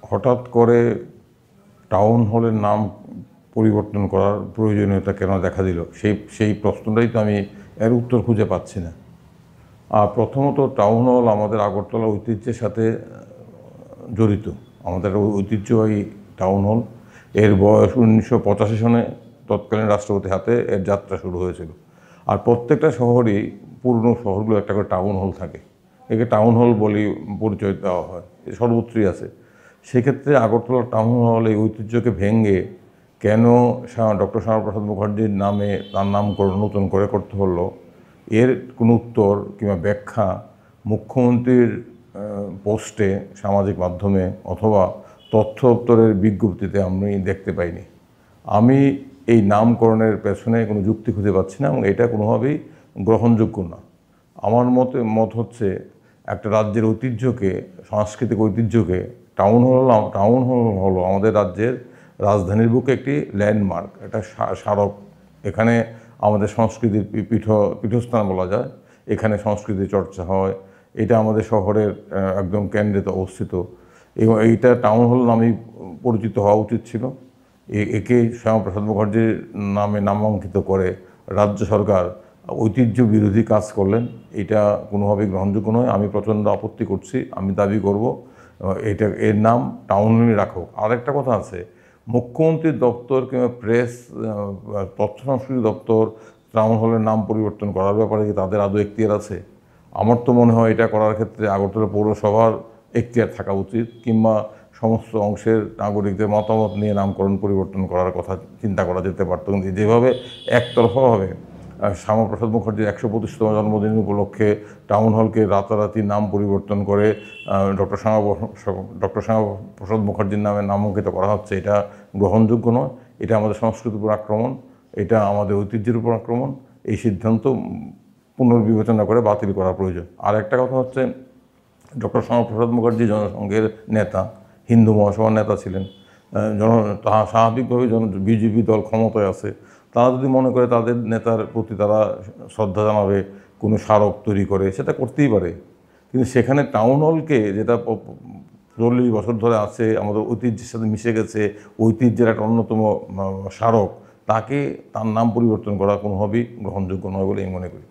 হঠাৎ করে টাউন হলের নাম পরিবর্তন করার প্রয়োজনীয়তা কেন দেখা দিল সেই প্রশ্নটাই তো আমি এর উত্তর খুঁজে পাচ্ছি না। আর প্রথমত টাউন হল আমাদের আগরতলা ঐতিহ্যের সাথে জড়িত। আমাদের ঐতিহ্যবাহী টাউন হল, এর বয়স 1985 সনে তৎকালীন রাষ্ট্রপতির হাতে এর যাত্রা শুরু হয়েছিল। আর প্রত্যেকটা শহরই, পুরনো শহরগুলো একটা করে টাউন হল থাকে, একে টাউন হল বলেই পরিচয় দেওয়া হয়, সর্বত্রই আছে। সেক্ষেত্রে আগরতলা টাউন হল এই ঐতিহ্যকে ভেঙে কেন ডক্টর শ্যামাপ্রসাদ মুখার্জির নামে তার নামকরণ নতুন করে করতে হলো, এর কোনো উত্তর কিংবা ব্যাখ্যা মুখ্যমন্ত্রীর পোস্টে, সামাজিক মাধ্যমে অথবা তথ্য দপ্তরের বিজ্ঞপ্তিতে আমি দেখতে পাইনি। আমি এই নামকরণের পেছনে কোনো যুক্তি খুঁজে পাচ্ছি না এবং এটা কোনোভাবেই গ্রহণযোগ্য না। আমার মত হচ্ছে, একটা রাজ্যের ঐতিহ্যকে, সাংস্কৃতিক ঐতিহ্যকে, টাউন হলো আমাদের রাজ্যের রাজধানীর বুকে একটি ল্যান্ডমার্ক, একটা স্মারক। এখানে আমাদের সংস্কৃতির পীঠস্থান বলা যায়। এখানে সংস্কৃতি চর্চা হয়। এটা আমাদের শহরের একদম কেন্দ্রে অবস্থিত এবং এইটা টাউন হল নামেই পরিচিত হওয়া উচিত ছিল। একে শ্যামাপ্রসাদ মুখার্জির নামে নামাঙ্কিত করে রাজ্য সরকার ঐতিহ্য বিরোধী কাজ করলেন। এটা কোনোভাবেই গ্রহণযোগ্য নয়। আমি প্রচণ্ড আপত্তি করছি। আমি দাবি করব এর নাম টাউন হলই রাখো। আর একটা কথা আছে, মুখ্যমন্ত্রীর দপ্তর কিংবা প্রেস, তথ্য সংস্কৃতি দপ্তর টাউন হলের নাম পরিবর্তন করার ব্যাপারে কি তাদের আদৌ এখতিয়ার আছে? আমার তো মনে হয় এটা করার ক্ষেত্রে আগরতলা পৌরসভার এখতিয়ার থাকা উচিত, কিংবা সমস্ত অংশের নাগরিকদের মতামত নিয়ে নামকরণ পরিবর্তন করার কথা চিন্তা করা যেতে পারত। কিন্তু যেভাবে একতরফাভাবে শ্যামাপ্রসাদ মুখার্জির 125তম জন্মদিন উপলক্ষে টাউন হলকে রাতারাতি নাম পরিবর্তন করে ডক্টর শ্যামাপ্রসাদ মুখার্জির নামে নামাঙ্কিত করা হচ্ছে, এটা গ্রহণযোগ্য নয়। এটা আমাদের সংস্কৃতির উপর আক্রমণ, এটা আমাদের ঐতিহ্যের উপর আক্রমণ। এই সিদ্ধান্ত পুনর্বিবেচনা করে বাতিল করা প্রয়োজন। আর একটা কথা হচ্ছে, ডক্টর শ্যামাপ্রসাদ মুখার্জি জনসংঘের নেতা, হিন্দু মহাসভার নেতা ছিলেন। স্বাভাবিকভাবে বিজেপি দল ক্ষমতায় আছে, তারা যদি মনে করে তাদের নেতার প্রতি তারা শ্রদ্ধা জানাবে, কোনো স্মারক তৈরি করে, সেটা করতেই পারে। কিন্তু সেখানে টাউন হলকে, যেটা 40 বছর ধরে আছে, আমাদের ঐতিহ্যের সাথে মিশে গেছে, ঐতিহ্যের একটা অন্যতম স্মারক, তাকে তার নাম পরিবর্তন করা কোনোভাবেই গ্রহণযোগ্য নয় বলে আমি মনে করি।